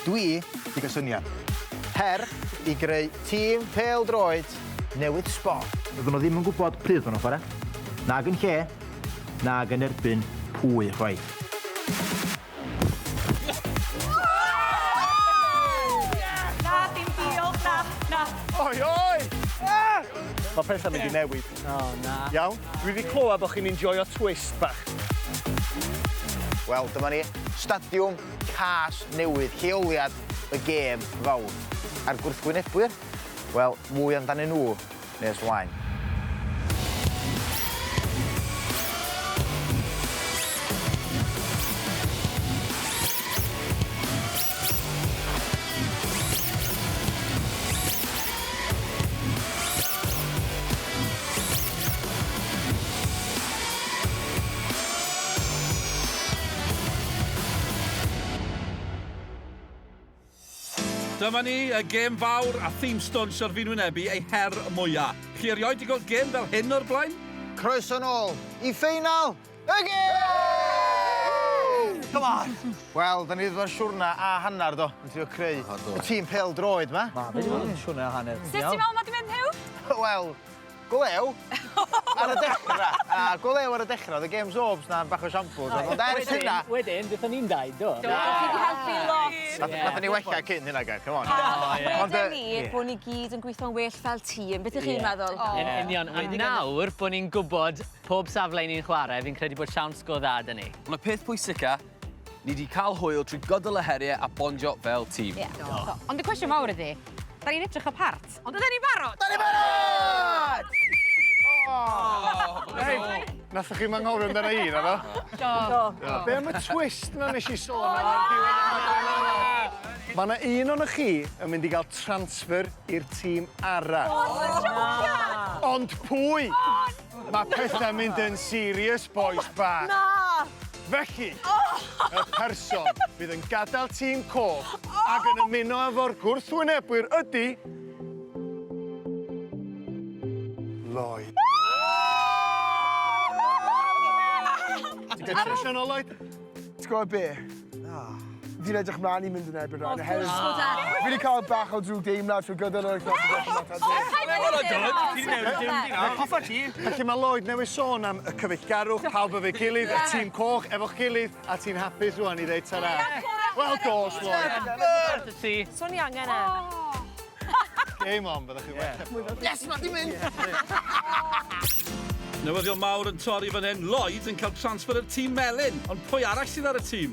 dwi di gysyniad. Her i greu tîm pêl-droed newydd sbon. Doedden nhw ddim yn gwybod pryd o'n nhw'n chwarae, nag yn lle, nag yn erbyn pwy chwaith. Na, dim diolch, na. Oi, oi! Mae pethau'n mynd i newid. O, na. Iawn, dwi wedi clywed bod chi'n enjoyo twist bach. Wel, dyma ni, stadiwm cas newydd, lleoliad y gêm fawr. A'r gwrthwynebwyr, wel, mwy amdanyn nhw nes ymlaen. Dyma ni, y gêm fawr a thîm Stwnsh ar fi'n wynebu ei her mwyaf. Chi erioed i gweld gêm fel hyn o'r blaen? Croeso nôl i ffeinal y gêm! Come on! Wel, da ni ddod siwrna a hannar do, yn trio creu y tîm pêl-droed ma. Ma, fe dwi'n siwrna a hanner. Sut ti'n meddwl ma di mynd hiw? Wel, golew ar y dechrau. A golew ar y dechrau, oedd y game's orbs na'n bach o siampls. Ond ers hynna... Wedyn, beth o'n i'n dweud, do? Do, chi di helpu lot. Nath ni wella cyn hynna gael, come on. Wedyn ni, bod ni gyd yn gweithio'n well fel tîm. Beth ych chi'n meddwl? Yn union, a nawr bod ni'n gwybod pob safle ni'n chwarae, fi'n credu bod siawns go dda dyn ni. Ond y peth pwysica, ni wedi cael hwyl trwy gydol y heriau a bondio fel tîm. Ond y cwestiwn mawr ydi, da ni'n edrych y part, ond ydyn ni'n barod? Da ni barod! Nath chi manghofio amdana un, efo? Do. Be am y twist na nes i sôn am? Mae yna un o'n chi yn mynd i gael transfer i'r tîm arall. Ond pwy? Mae pethau mynd yn serious, boys bach. Felly, y person fydd yn gadael tîm coch ac yn ymuno efo'r gwrthwynebwyr ydy... Lloyd. Ti'n gwybod o Lloyd? Ti'n gwybod be? Fi'n edrych mlaen i mynd yn erbyn rhaid. Fi wedi cael bach o drwy deimlad trwy gydol o'r Felly mae Lloyd newydd sôn am y cyfeillgarwch, pawb efo'i gilydd, y tîm coch efo'ch gilydd, a ti'n hapus rwan i ddeud tara. Wel, dos, Lloyd. So ni angen e. Game on, byddwch chi wedi. Yes, ma di mynd! Newyddion mawr yn torri fan hyn, Lloyd yn cael transfer i'r tîm melyn. Ond pwy arall sydd ar y tîm?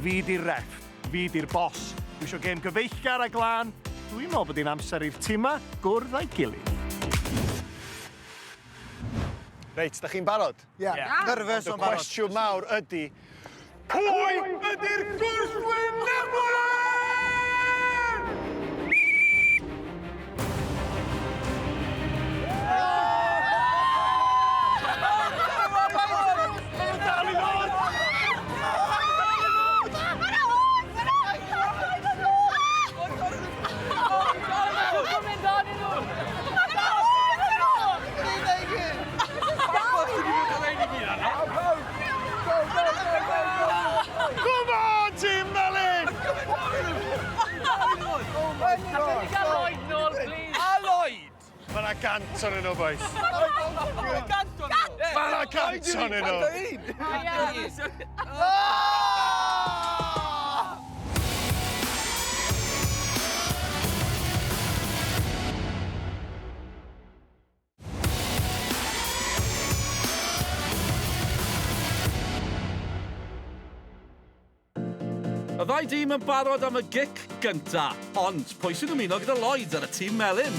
Fi di'r ref, fi di'r bos. Dwi eisiau gêm gyfeillgar a glân. Dwi'n meddwl bod hi'n amser i'r tîm ma gwrdd â'i gilydd. Reit, da chi'n barod? Ie. Nerfus o'n Y cwestiwn mawr ydy... Pwy ydy'r gwrthwynebwyr? Come on, Team Melyn! Mae yna gant o'n nhw, boys. Mae yna gant o'n nhw. Y ddau dîm yn barod am y gic gynta, ond pwy sy'n ymuno gyda Lloyd ar y tîm melyn?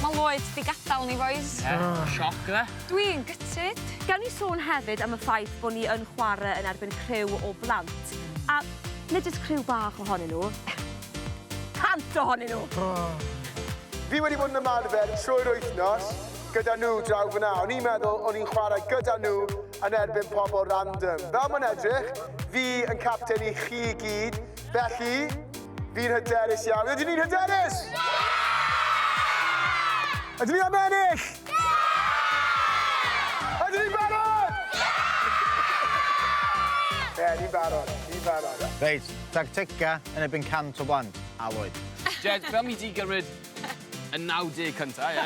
Mae Lloyd di gadael ni, boys. Sioc, fe? Dwi'n gytid. Gawn ni sôn hefyd am y ffaith bod ni yn chwarae yn erbyn criw o blant. A nid ys criw bach ohonyn nhw, cant ohonyn nhw. Fi wedi bod yn ymarfer trwy'r wythnos gyda nhw draw fyna. O'n i'n meddwl o'n i'n chwarae gyda nhw yn erbyn pobl random. Fel mae'n edrych, fi yn capten i chi gyd. Felly, fi'n hyderus iawn. Ydyn ni'n hyderus? Ydyn ni am ennill? Ydyn ni'n barod? Ni'n barod. Reit, tactica yn ebyn 100 o blant, a Lloyd. Jed, fel mi di gymryd y 90 cynta, ie?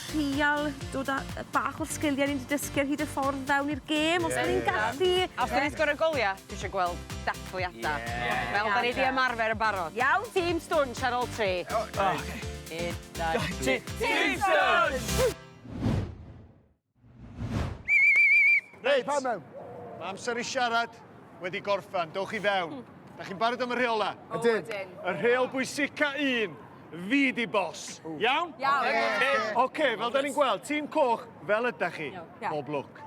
Trial dod â bach o'r sgiliau ni'n dysgu ar hyd y ffordd fewn i'r gêm, os ni'n gallu. A os da ni'n sgorio goliau, dwi eisiau gweld dathliadau. Fel da ni di ymarfer yn barod. Iawn, tîm Stwnsh ar ôl 3. Tîm Stwnsh! Reit, Pa mewn? mae amser i siarad wedi gorffan. Dowch i fewn. Da chi'n barod am y rheola? Ydyn. Y rheol bwysica 1, fi di boss. Iawn? Oce, fel da ni'n gweld, tîm coch, fel ydych chi. Bob lwc.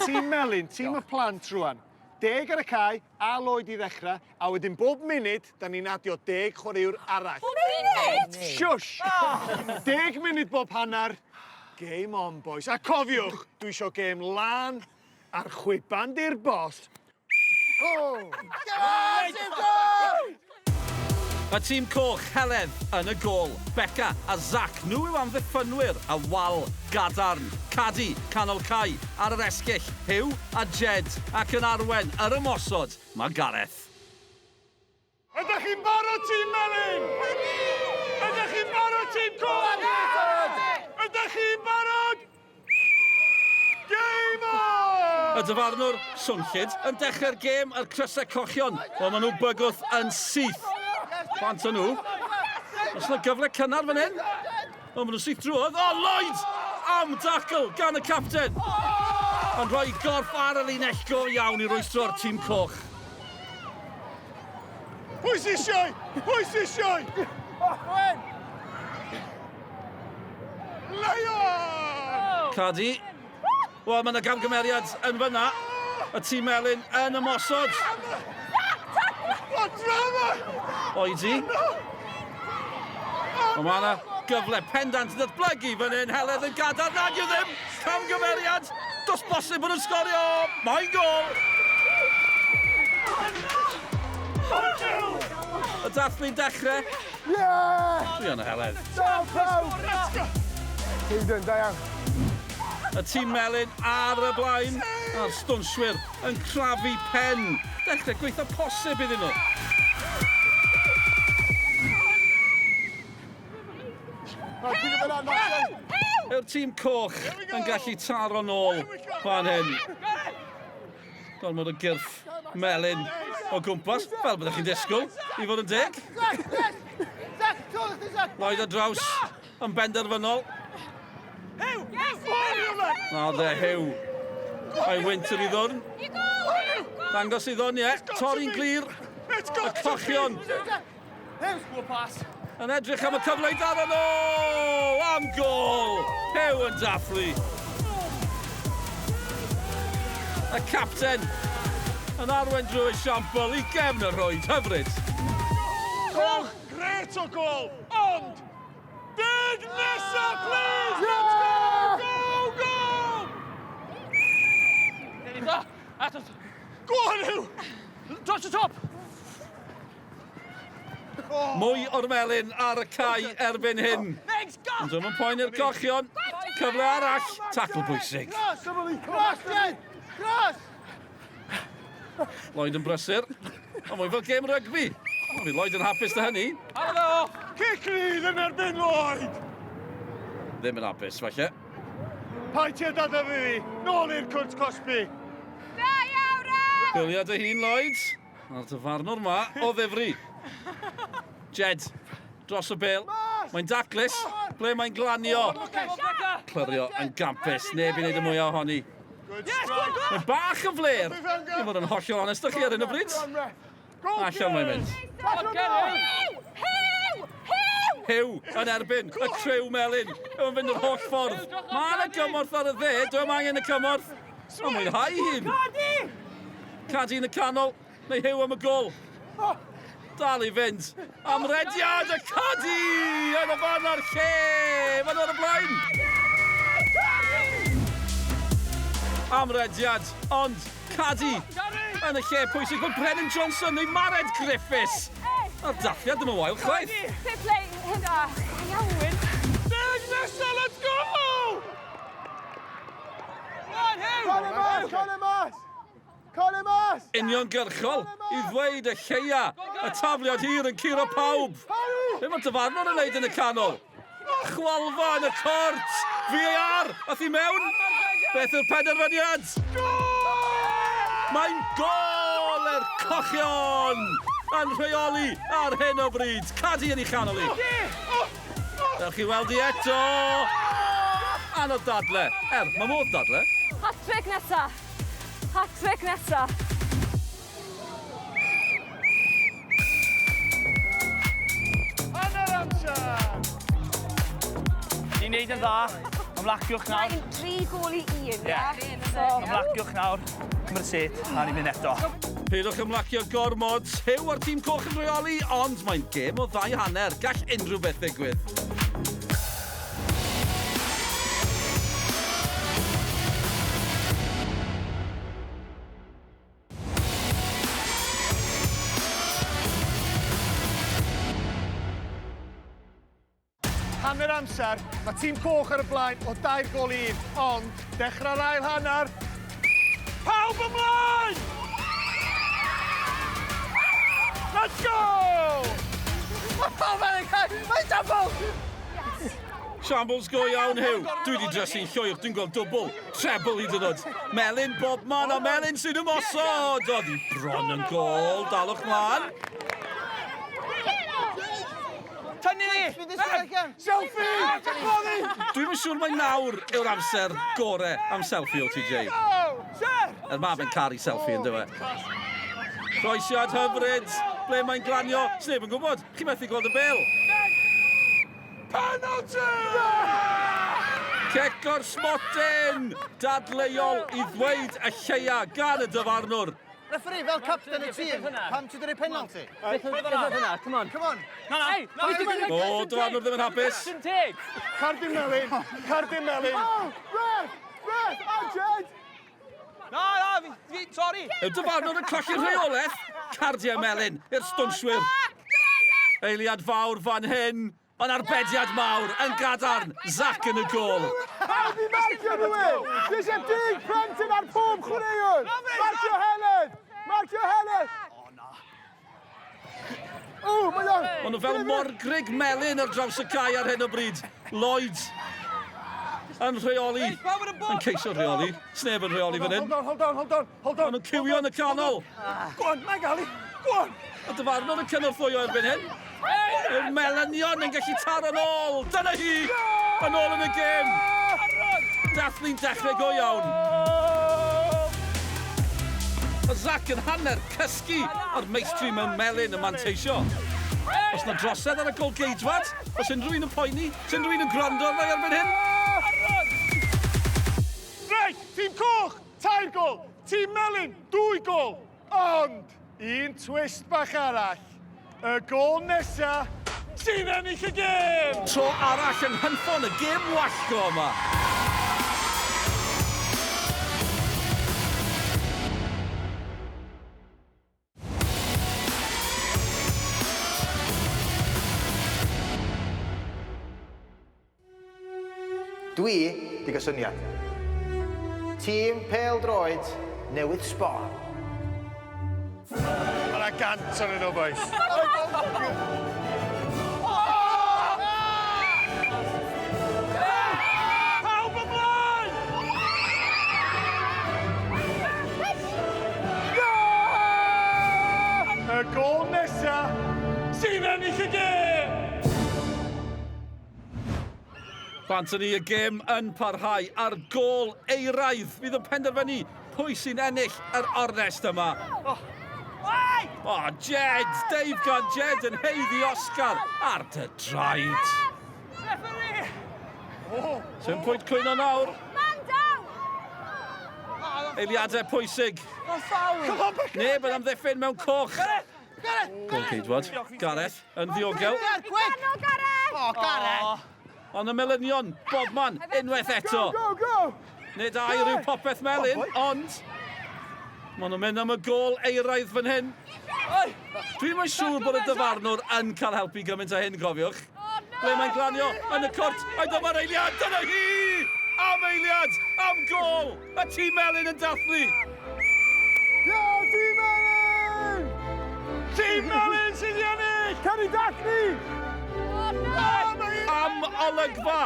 Tîm melyn, tîm y plant rwan. 10 ar y cae, a Lloyd i ddechrau, a wedyn bob munud, da ni'n adio 10 chwaraewr arall. Bob munud? Shush! 10 munud bob hanner. Game on, boys. A cofiwch, dwi isio game lan a'r chwiban di'r boss. Y tîm coch Heledd yn y gôl. Beca a Zac, nhw yw amddiffynwyr a Wal, Gadarn, Cadi, canol cae ar yr esgyll, Hyw a Jed ac yn arwen yr ymosod, mae Gareth. Ydych chi'n barod tîm melyn? Ydych chi'n barod tîm coch? Ydych chi'n barod? Game on! Y dyfarnwr Swnllyd yn dechrau'r gêm ar crysau cochion, ond maen nhw bygwth yn syth. Plant o nhw. Os yna gyfle cynnar fan hyn. O, maen nhw'n syth drwodd. O, Lloyd! Am dacl gan y capten. Yn rhoi gorff ar y linell go iawn i rwystro'r tîm coch. Pwys eisiau? Pwys eisiau? Lion! Cadi. Wel, mae yna gamgymeriad yn fyna. Y tîm melyn yn ymosod. O, drama! Oedi. O, mae yna gyfle pendant yn datblygu fan hyn. Heledd yn gadar. Nag yw ddim. Camgymeriad. Dos bosib bod yn sgorio. Mae'n gol. Y dathlu'n dechrau. Dwi yn y Heledd. Tîm dyn, da iawn. Y tîm melyn ar y blaen. A'r stwnshwyr yn crafu pen. Dechrau gweithio posib iddyn nhw. Yw'r tîm coch yn gallu taro nôl fan hyn. Gormod o gyrff melyn o gwmpas, fel byddwch chi'n disgwyl, i fod yn deg. Lloyd ar draws yn benderfynol. Na dde, Hyw. A'i winter i ddwn. Dangos i ddwn, ie. Torri'n glir. Y cochion. Yn edrych am y cyfle i daro nhw! Am gol! Hyw yn dathlu. Y capten yn arwen drwy esiampl i gefn y rhwyd hyfryd. Coch, gret o gol, ond big nesa, please! Let's go! Go, go! Go on, Hyw! Dros y top! Mwy o'r melyn ar y cae erbyn hyn. Ond dyma'n poen i'r cochion. Cyfle arall. Tacl bwysig. Lloyd yn brysur. Ond mwy fel gêm rygbi. Fydd Lloyd yn hapus dy hynny. Halo! Cic rydd yn erbyn Lloyd! Ddim yn hapus, falle. Paid ti dada fi, nôl i'r cwrt cosbi. Gwylia dy hun, Lloyd. A'r dyfarnwr ma o ddifri. Jed, dros y bêl. Mae'n daclus. Ble mae'n glanio? Clyrio yn gampus. Neb i wneud y mwyaf ohoni. Mae'n bach yn fler. Dwi'n fod yn hollol onest â chi ar hyn o bryd. Allan mae'n mynd. Hyw yn erbyn y criw melyn. Yn fynd yr holl ffordd. Mae yna gymorth ar y dde. Dwi'n angen y cymorth. Ond mwynhau hun. Cadi yn y canol. Neu Hyw am y gol. Dal i fynd. Amrediad y Cadi! Yn y fan ar lle! Fan ar y blaen! Amrediad, ond Cadi Yn y lle pwysig bod Brennan Johnson neu Mared Griffiths. A'r dathliad ddim yn wael chwaith. Fair play, hynda. Iawn. Deg nesa, let's go! Colin mas! Colin mas! Uniongyrchol i ddweud y lleia. Y tafliad hir yn curo pawb. Be mae'r dyfarnwr yn neud yn y canol? Chwalfa yn y cort. VAR, ath i mewn. Beth yw'r penderfyniad? Mae'n gol yr cochion yn rheoli ar hyn o bryd. Cadi yn ei chanol i. Dewch chi weld i eto. Anodd dadle. Mae modd dadle. Hat-trick nesa. Hat-trick nesa. Hanner amser! Ni'n neud yn dda. Ymlaciwch nawr. Mae'n 3 gol i 1, ie? Ymlaciwch nawr. Cymryd set, a ni'n mynd eto. Peidwch ymlacio gormod. Hew ar tîm coch yn reoli, ond mae'n gêm o 2 hanner. Gall unrhyw beth ddigwydd. Hanner amser, mae tîm coch ar y blaen o 2 gol i 1, ond dechrau'r ail hanner. Pawb ymlaen! Let's go! Mae'n double! Shambles go iawn Hew. Dwi wedi drysu'n llwyr, dwi'n gweld dwbl. Treble hyd yn oed. Melin bob man a Melin sy'n ymosod. Oedd hi bron yn gol, dalwch mlaen. Selfie! Dwi'n yn siŵr mai nawr yw'r amser gorau am selfie o TJ. Er ma fe'n caru selfie yn dywe. Croesiad hyfryd, ble mae'n glanio, sneb yn gwybod, chi methu gweld y bel. Penalty! Cec o'r smotin, dadleuol i ddweud y lleia gan y dyfarnwr. Referee, fel captain y tîm, pam ti wedi rhoi penalty? Beth oedd hynna? Come on. Come on. O, dyfarnwr ddim yn hapus. Cardyn Melin, Cardyn Melin. Ref! Jed! Sorry. Yw dyfarnwr yn colli'r rheolaeth? Cardia Melin i'r stwnshwyr. Eiliad fawr fan hyn, ond arbediad mawr yn gadarn, Zac yn y gol. Pawb i marcio nhw! Dys e'n dig plentyn ar pob chwaraewr! Marcio Helen! Marcio Helen! O, mae o'n... Maen nhw fel morgrig melyn ar draws y cae ar hyn o bryd. Lloyd yn rheoli. Yn ceisio rheoli. Sneb yn rheoli fan hyn. Hold on. Maen nhw'n cywio yn y canol. Go on, mae gali. Go on. Y dyfarnwr yn cynorthwyo erbyn hyn. Yw'r Melanion yn gallu taro yn ôl. Dyna hi! Yn ôl yn y gêm. Dathlu'n dechrau go iawn. Y Zac yn hanner cysgu o'r meistri mewn melyn y manteisio. Os na drosedd ar y gol geidwad, os unrhyw un yn poeni, os unrhyw un yn gwrando arna erbyn hyn. Reit, tîm coch, 2 gol. Tîm melyn, 2 gol. Ond, un twist bach arall. Y gol nesa, sy'n ennill y gêm! Tro arall yng nghyffon y gêm wallgo yma. Dwi di gysyniad. Tîm Pêl-droed newydd sbon. Mae 'na gant o'n nhw, boys. Pawb ymlaen! Y gol nesa, sy'n ennill y gêm! Anthony, y gêm yn parhau ar gol eiraidd. Fydd yn penderfynu pwy sy'n ennill yr ornest yma. O, Jed! Dave gan Jed yn heiddi Oscar ar dy draed. Sy'n pwynt cwyno nawr. Eiliadau pwysig. Neb yn amddiffyn mewn coch. Gol ceidwad. Gareth yn ddiogel. Ond y Melynion, bobman, unwaith eto. Go! Nid ai rhyw popeth melyn, ond Maen nhw'n mynd am y gol eiraidd fan hyn. Dwi'n yn siŵr bod y dyfarnwr yn cael helpu gymaint â hyn, cofiwch. Ble mae'n glanio yn y cwrt, a dyma'r eiliad, dyna hi! Am eiliad, am gol! Y tîm melyn yn dathlu! Tîm melyn! Tîm melyn sy'n ennill! Can i dathlu? Am olygfa,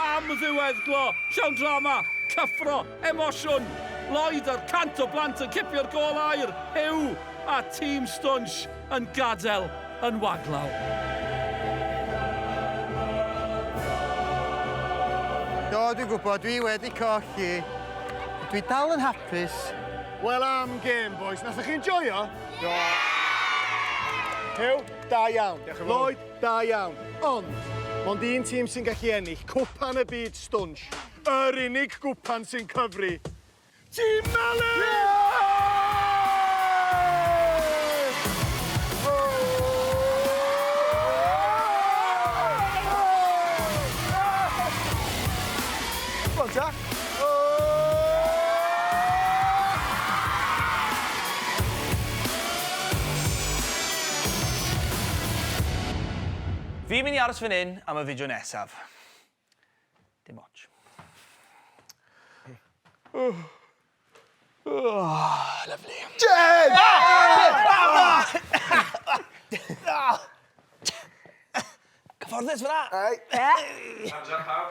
am ddiweddglo, llawn drama, cyffro, emosiwn. Lloyd ar cant o blant yn cipio'r gol air. Hew a tîm Stwnsh yn gadael yn waglaw. Do, dwi'n gwybod, dwi wedi colli. Dwi dal yn hapus. Wel am gêm, boys. Nathach chi'n joio? Do. Hew, da iawn. Lloyd, da iawn. Ond, mond un tîm sy'n gallu ennill cwpan y byd Stwnsh. Yr unig gwpan sy'n cyfri. Tîm melyn! Wel, ta. Fi'n mynd i aros fan hyn am y fideo nesaf. Dim ots. Lovely. Jen! Cyfforddus fyna? Ei. Hands up, pawb.